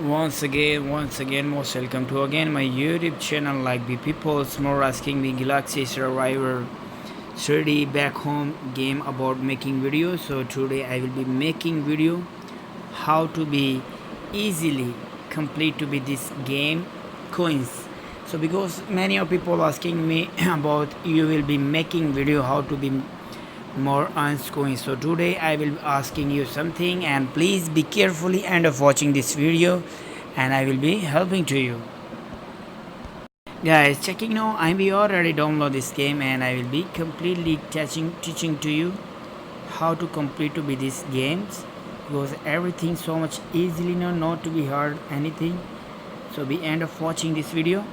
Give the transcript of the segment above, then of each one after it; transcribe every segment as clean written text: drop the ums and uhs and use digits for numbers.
Once again, most welcome to again my YouTube channel. Like the people's more asking me Galaxy Survivor 3D back home game about making videos. So today I will be making video how to be easily complete to be this game coins. So because many of people asking me about you will be making video how to be more unscoring. So today I will be asking you something and please be carefully end of watching this video and I will be helping to you. Guys, checking now, I will already download this game and I will be completely teaching to you how to complete to be these games because everything so much easily now, not to be hard anything. So be end of watching this video.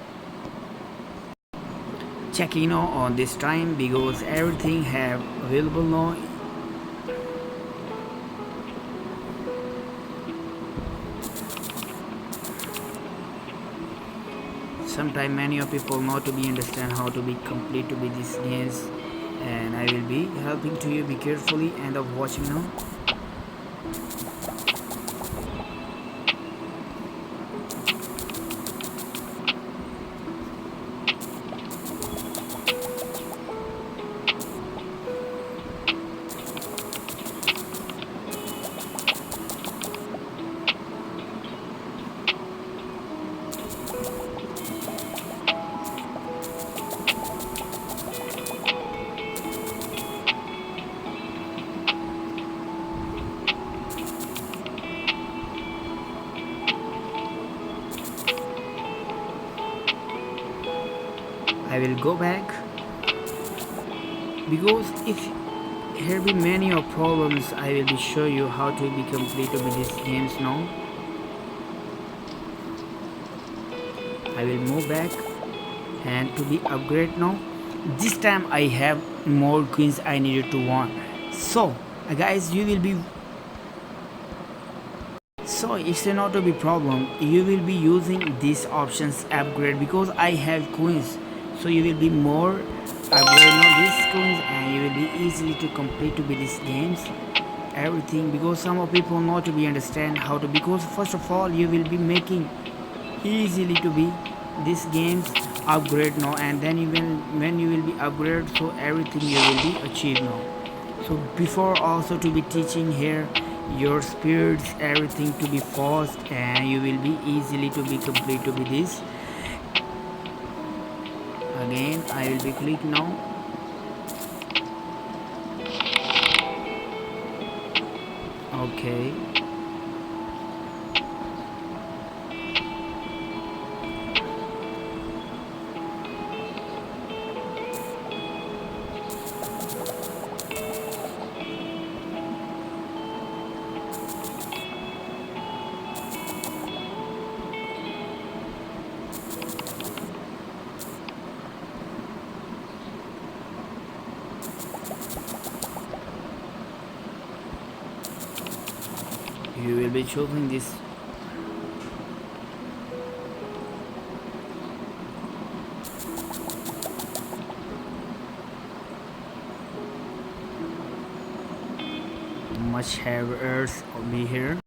Checking now on this time because everything have available now. Sometimes many of people not to be understand how to be complete to be these games and I will be helping to you. Be carefully end of watching now. I will go back because if here be many of problems I will be show you how to be complete with these games now. I will move back and to be upgrade now. This time I have more queens I needed to want. So guys, you will be so it's not to be problem. You will be using these options upgrade because I have queens. So you will be more upgrade now these queens and you will be easily to complete to be these games everything because some of people not to be understand how to because first of all you will be making easily to be these games upgrade now and then you will when you will be upgrade so everything you will be achieved now. So before also to be teaching here your speeds everything to be fast and you will be easily to be complete to be this again. I will be click now. Okay, you will be choosing this much have earth be here.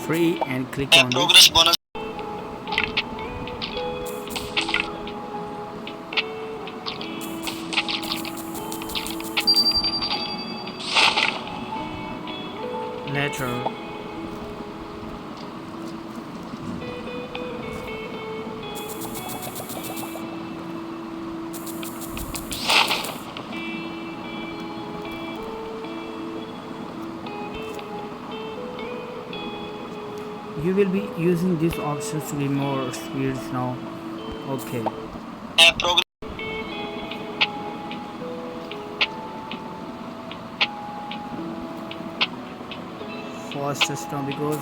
Free and click on progress bonus. Later. You will be using these options to be more speeds now. Okay. Fastest now because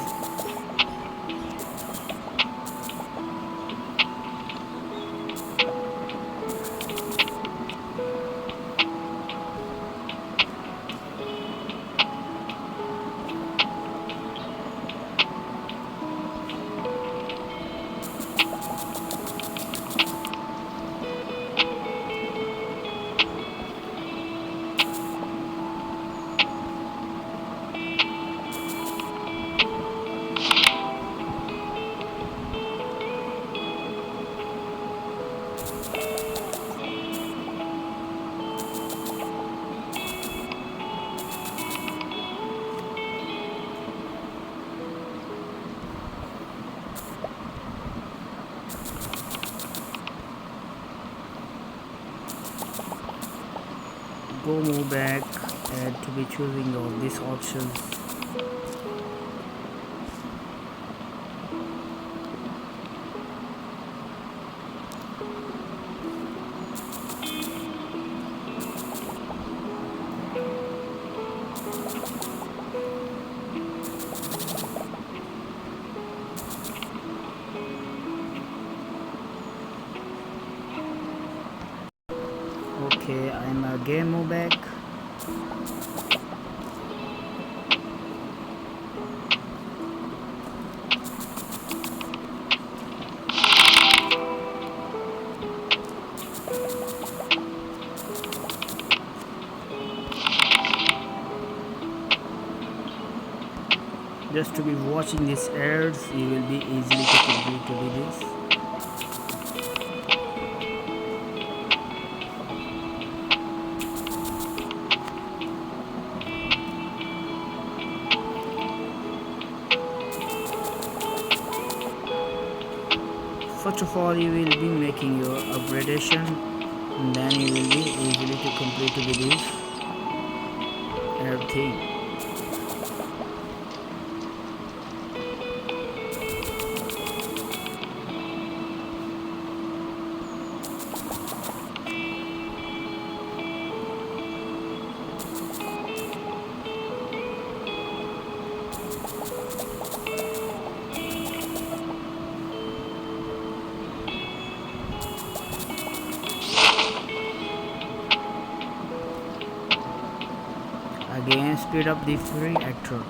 go move back and to be choosing all these options. Okay, I'm again move back. Just to be watching these ads, you will be easily to do this. First of all, you will be making your upgradation, and then you will be easily to complete with this everything. Again, speed up the free actor.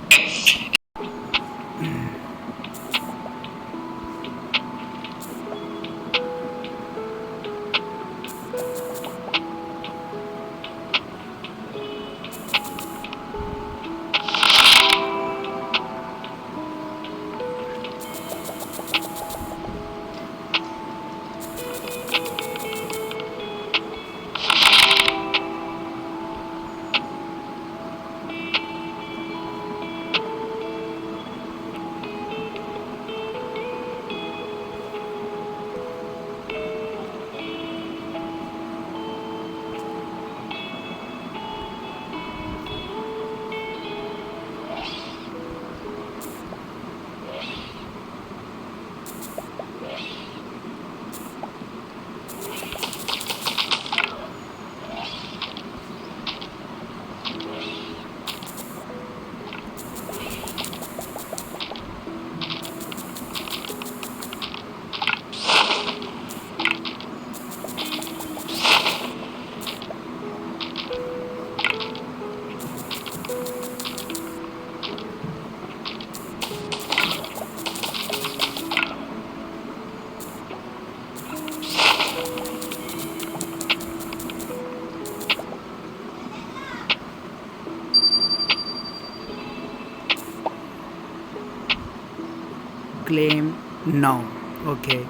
Claim now. Okay.